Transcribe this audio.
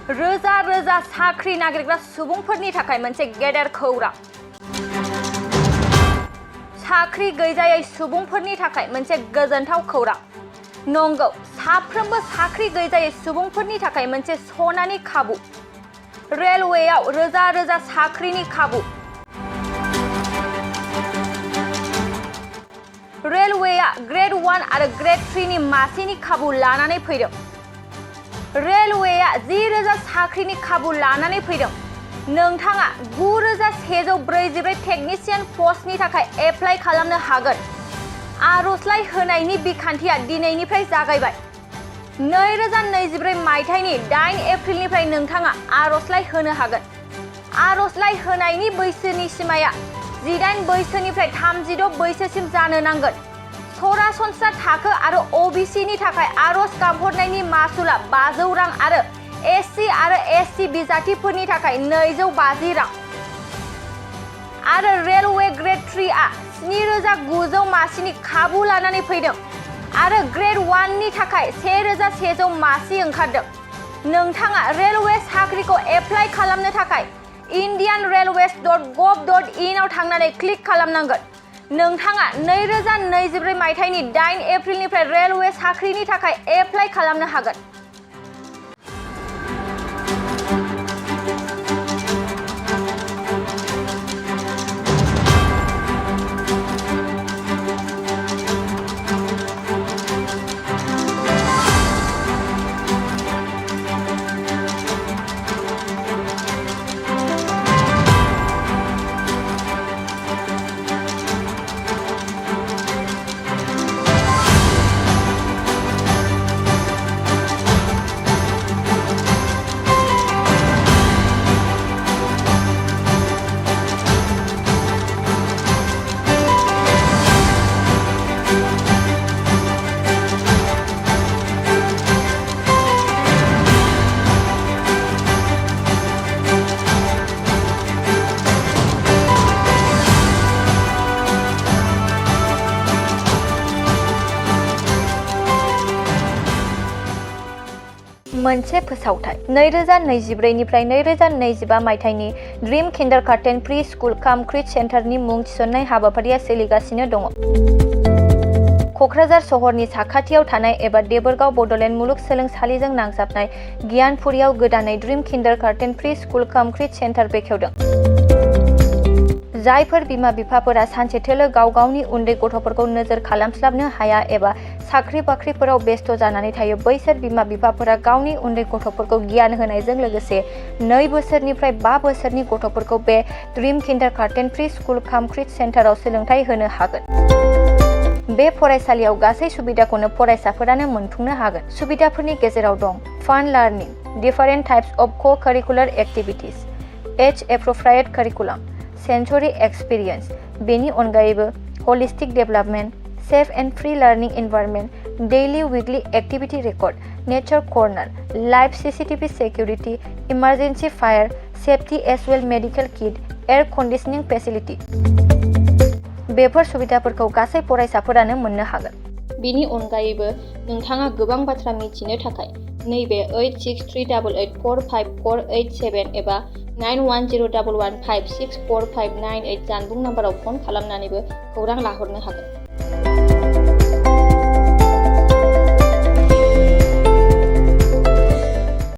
रोजा रोजा साख्रि नागिरग्रा सुबुंफोरनि थाखाय मोनसे गेदेर खौरां। साख्रि गैजायै सुबुंफोरनि थाखाय मोनसे गोजोनथाव खौरां। नंगौ, साफ्रोमबो साख्रि गैजायै सुबुंफोरनि थाखाय मोनसे सनानि खाबु। रेलवेआव रोजा रोजा साख्रिनि खाबु। रेलवेआ ग्रेड 1 आरो ग्रेड 3 नि मासिनि खाबु लानानै फैदों। रेलवेआ 10,000 साख्रिनि खाबु लानानै फैदों। नोंथाङा 9,144 टेकनिशियान पस्टनि थाखाय एप्लाइ खालामनो हागोन। आर'जलाइ होनायनि बिखान्थिया दिनैनिफ्राय जागायबाय। 2024 मायथाइनि 8 एप्रिलनिफ्राय नोंथाङा आर'जलाइ होनो हागोन। आर'जलाइ होनायनि बैसोनि सिमाया 18 बैसोनिफ्राय 36 बैसोसिम जानो नांगोन। सरासनस्रा थाखो आरो OBC नि थाखाय आर'ज गाबहरनायनि मासुलआ 500 रां आरो SC आरो ST बिजाथिफोरनि थाखाय 250 रां। आरो रेलवे ग्रेड 3 आ 7,900 मासिनि खाबु लानानै फैदों आरो ग्रेड 1 नि थाखाय 1,100 मासि ओंखारदों। नोंथाङा रेलवे साख्रिखौ एप्लाइ खालामनो थाखाय indianrailways.gov.in आव थांनानै क्लिक खालामनांगोन। नोंथाङा 2024 मायथाइनि 8 एप्रिलनिफ्राय रेलवे साख्रिनि थाखाय एप्लाइ खालामनो हागोन। मोनसे फोसावथाय 2024 निफ्राय 2025 मायथाइनि ड्रीम किन्डारगार्टेन प्रि स्कुल काम क्रिच सेन्टारनि मुं थिसननाय हाबाफारिया सोलिगासिनो दङ। क'क्राझार सहरनि साखाथियाव थानाय एबा देबोरगाव बड'लेण्ड मुलुगसोलोंसालिजों नांजाबनाय गियानपुरियाव गोदानै ड्रीम किन्डारगार्टेन प्रि स्कुल काम क्रिच सेन्टार बेखेवदों। जायफोर बिमा-बिफाफोरा सानसेथोलो गाव गावनि उन्दै गथ'फोरखौ नोजोर खालामस्लाबनो हाया एबा साख्रि-बाख्रिफोराव बेस्थ' जानानै थायो, बैसोर बिमा-बिफाफोरा गावनि उन्दै गथ'फोरखौ गियान होनायजों लोगोसे 2 बोसोरनिफ्राय 5 बोसोरनि गथ'फोरखौ बे ड्रीम किन्डारगार्टेन प्रि स्कुल काम क्रिच सेन्टाराव सोलोंथाइ होनो हागोन। बे फरायसालियाव गासै सुबिदाखौनो फरायसाफोरानो मोनफुंनो हागोन। सुबिदाफोरनि गेजेराव दं फान learning, different types of co-curricular activities, age appropriate curriculum, sensory experience, बेनि अनगायैबो holistic development, safe and free learning environment, daily weekly activity record, nature corner, live CCTV security, emergency fire safety as well medical kit, air conditioning facility. Before सुबिदाफोरखौ गासै फरायसाफोरानो मोननो हागोन। बेनि अनगायैबो नोंथाङा गोबां बाथ्रा मिथिनो थाखाय नैबे 8638454887 एबा 910115645998 जानबुं नम्बराव फन खालामनानैबो खौरां लाहरनो हागोन।